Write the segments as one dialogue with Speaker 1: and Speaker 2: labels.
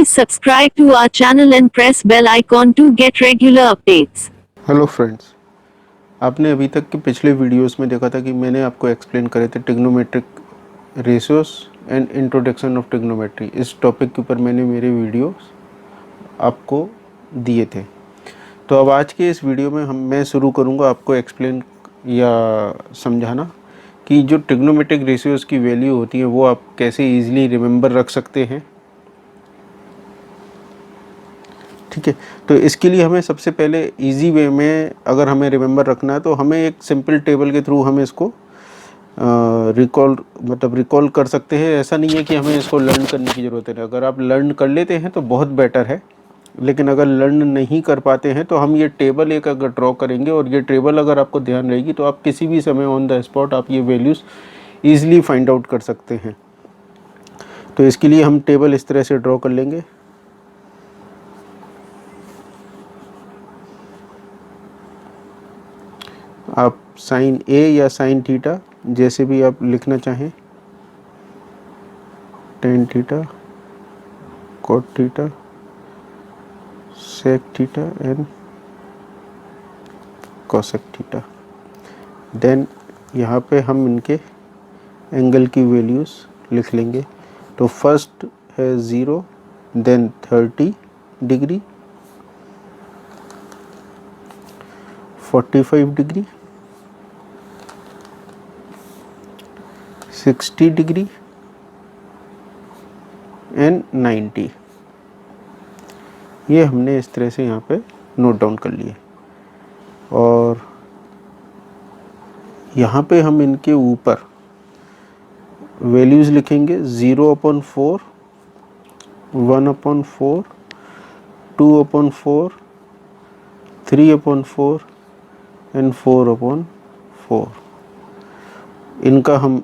Speaker 1: Please subscribe to our channel and press bell icon to get regular updates.
Speaker 2: Hello friends, आपने अभी तक के पिछले वीडियोस में देखा था कि मैंने आपको एक्सप्लेन करे थे trigonometric ratios and introduction of trigonometry. इस टॉपिक के ऊपर मैंने मेरे वीडियोस आपको दिए थे। तो अब आज के इस वीडियो में मैं शुरू करूंगा आपको एक्सप्लेन या समझाना कि जो ट्रिग्नोमेट्रिक रेशियोस की वैल्यू होती है वो आप कैसे ईजिली रिमेंबर रख सकते हैं। ठीक है, तो इसके लिए हमें सबसे पहले इजी वे में अगर हमें रिमेंबर रखना है तो हमें एक सिंपल टेबल के थ्रू हमें इसको रिकॉल कर सकते हैं। ऐसा नहीं है कि हमें इसको लर्न करने की ज़रूरत है। अगर आप लर्न कर लेते हैं तो बहुत बेटर है, लेकिन अगर लर्न नहीं कर पाते हैं तो हम ये टेबल एक अगर ड्रॉ करेंगे और ये टेबल अगर आपको ध्यान रहेगी तो आप किसी भी समय ऑन द स्पॉट आप ये वैल्यूज़ ईजिली फाइंड आउट कर सकते हैं। तो इसके लिए हम टेबल इस तरह से ड्रॉ कर लेंगे। आप साइन ए या साइन थीटा जैसे भी आप लिखना चाहें, tan theta, cot theta, sec theta and cosec theta. Then यहाँ पे हम इनके एंगल की वैल्यूज़ लिख लेंगे। तो फर्स्ट है 0, then 30 degree, 45 degree, 60 degree and 90। ये हमने इस तरह से यहाँ पे नोट डाउन कर लिए। और यहाँ पे हम इनके ऊपर वैल्यूज़ लिखेंगे 0/4, 1/4, 2/4, 3/4 एंड 4/4। इनका हम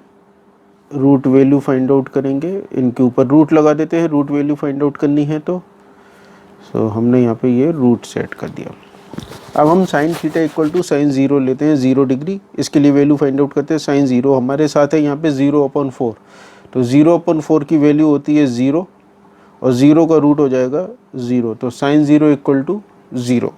Speaker 2: रूट वैल्यू फाइंड आउट करेंगे। इनके ऊपर रूट लगा देते हैं, रूट वैल्यू फाइंड आउट करनी है तो सो हमने यहाँ पे ये रूट सेट कर दिया। अब हम sine theta equal to sine 0 लेते हैं, 0 डिग्री। इसके लिए वैल्यू फाइंड आउट करते हैं। साइन 0 हमारे साथ है यहाँ पे 0/4, तो 0/4 की वैल्यू होती है 0 और 0 का रूट हो जाएगा 0, तो sine 0 equal to 0।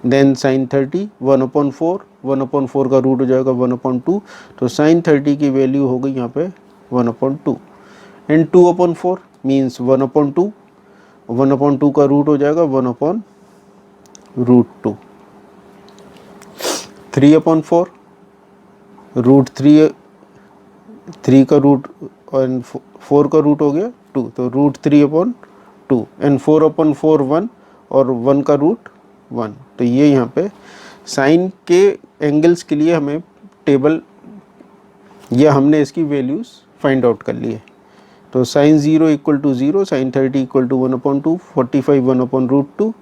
Speaker 2: Then sine 30 1/4, 1/4 का रूट हो जाएगा 1/2, तो साइन 30 की वैल्यू हो गई यहाँ पे 1/2 एंड 2/4 मीन्स 1/2, 1/2 का रूट हो जाएगा 1/√2। 3/4 रूट 3 का रूट और 4 का रूट हो गया 2, तो रूट 3/2 एंड 4/4 1 और 1 का रूट 1। तो ये यहाँ पे साइन के एंगल्स के लिए हमें टेबल या हमने इसकी वैल्यूज़ फाइंड आउट कर ली है। तो sine 0 equal to 0, sine 30 equal to 1/2, 45 1/√2,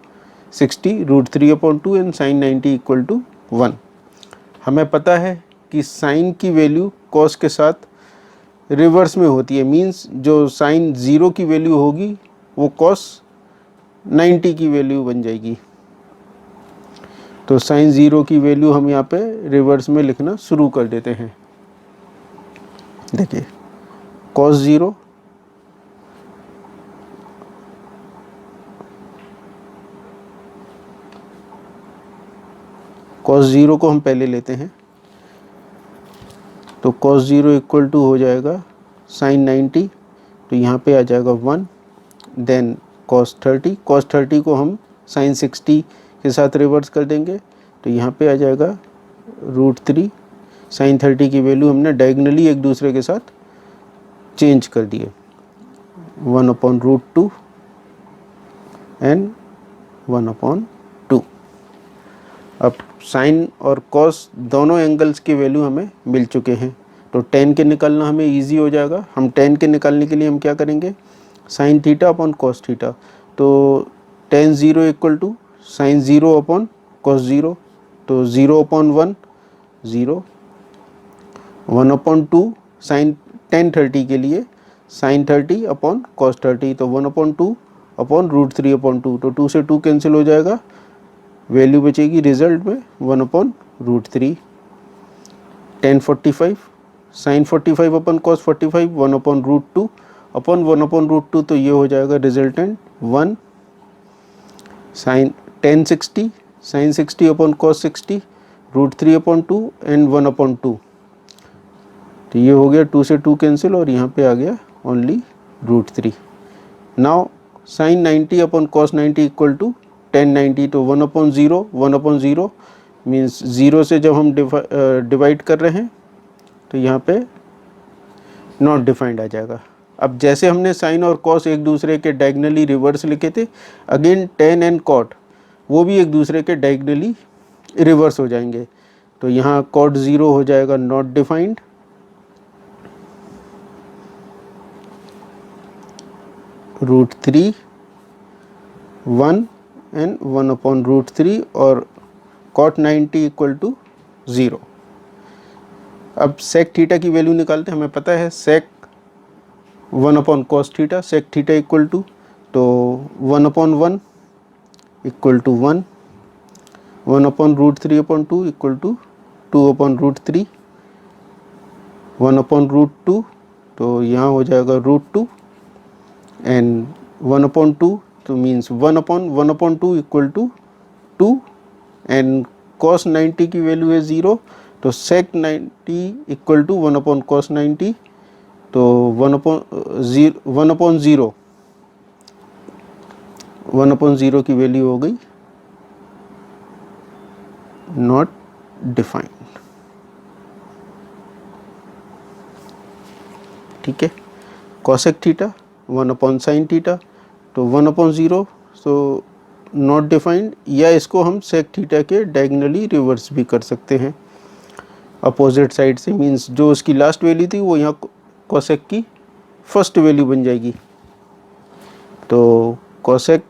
Speaker 2: 60 root 3/2 and sine 90 equal to 1। हमें पता है कि साइन की वैल्यू कॉस के साथ रिवर्स में होती है, मींस जो साइन 0 की वैल्यू होगी वो कॉस 90 की वैल्यू बन जाएगी। तो साइन 0 की वैल्यू हम यहाँ पे रिवर्स में लिखना शुरू कर देते हैं। देखिए कॉस 0 को हम पहले लेते हैं, तो कॉस 0 इक्वल टू हो जाएगा साइन 90, तो यहाँ पे आ जाएगा 1। देन कॉस 30 को हम साइन 60 के साथ रिवर्स कर देंगे, तो यहाँ पे आ जाएगा √3। साइन 30 की वैल्यू हमने डायगनली एक दूसरे के साथ चेंज कर दिए, 1/√2 एंड 1/2। अब साइन और कॉस दोनों एंगल्स की वैल्यू हमें मिल चुके हैं, तो tan के निकालना हमें इजी हो जाएगा। हम tan के निकालने के लिए हम क्या करेंगे, sine theta upon cos theta. तो tan 0 equal to sine 0 upon cos 0, तो 0/1 0, 1/2 साइन tan 30 के लिए साइन 30 अपॉन कॉस 30, तो 1/2 अपॉन √3/2, तो 2 से 2 कैंसिल हो जाएगा, वैल्यू बचेगी रिजल्ट में 1/√3। tan 45 साइन 45 अपन कॉस 45, 1/√2 अपॉन 1/√2, तो ये हो जाएगा resultant 1 sine tan 60 sine 60 upon cos 60 √3/2 and 1/2। तो ये हो गया 2 से 2 कैंसिल और यहाँ पे आ गया only √3। Now sine 90 upon cos 90 equal to tan 90, तो 1/0 1/0 मीन्स 0 से जब हम डिवाइड कर रहे हैं तो यहाँ पे नॉट डिफाइंड आ जाएगा। अब जैसे हमने साइन और कॉस एक दूसरे के डायगनली रिवर्स लिखे थे, अगेन टेन एंड कॉट वो भी एक दूसरे के डायगनली रिवर्स हो जाएंगे। तो यहाँ कॉट 0 हो जाएगा नॉट डिफाइंड, √3 1 एंड 1/√3 और कॉट 90 इक्वल टू 0। अब सेक थीटा की वैल्यू निकालते हैं। हमें पता है sec 1/cos theta, sec theta equal to, तो 1/1 इक्वल टू 1, 1/√3/2 इक्वल टू 2/√3, 1/√2 तो यहाँ हो जाएगा √2 एंड 1/2 तो means 1/1/2 equal to 2 and cos 90 की वैल्यू है 0, तो sec 90 इक्वल टू 1/cos 90, तो 1/0 की वैल्यू हो गई नॉट डिफाइंड। ठीक है, cosec थीटा 1/sin थीटा, तो 1/0 तो नॉट डिफाइंड, या इसको हम सेक थीटा के डायगनली रिवर्स भी कर सकते हैं अपोजिट साइड से, मींस जो उसकी लास्ट वैल्यू थी वो यहाँ कोसेक की फर्स्ट वैल्यू बन जाएगी। तो cosec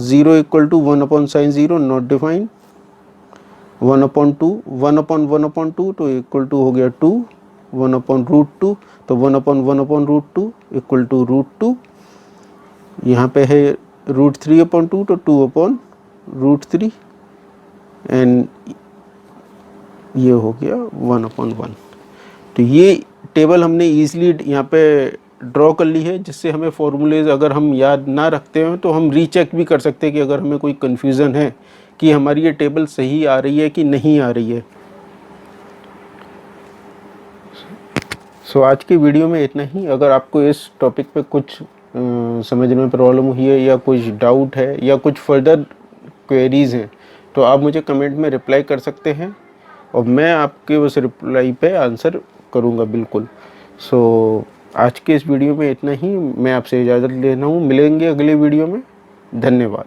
Speaker 2: 0 equal to 1/sin 0 not defined, 1/2 1/1/2 तो इक्वल टू हो गया 2, 1/√2 तो 1/1/√2 इक्वल टू √2, यहाँ पे है √3/2 तो 2/√3 एंड ये हो गया 1/1। तो ये टेबल हमने ईजिली यहाँ पे ड्रॉ कर ली है, जिससे हमें फॉर्मूलेज अगर हम याद ना रखते हैं तो हम रीचेक भी कर सकते हैं कि अगर हमें कोई कन्फ्यूज़न है कि हमारी ये टेबल सही आ रही है कि नहीं आ रही है। सो आज की वीडियो में इतना ही। अगर आपको इस टॉपिक पे कुछ समझने में प्रॉब्लम हुई है या कुछ डाउट है या कुछ फर्दर क्वेरीज़ हैं तो आप मुझे कमेंट में रिप्लाई कर सकते हैं और मैं आपके उस रिप्लाई पे आंसर करूँगा बिल्कुल। सो आज के इस वीडियो में इतना ही। मैं आपसे इजाज़त लेना हूँ, मिलेंगे अगले वीडियो में। धन्यवाद।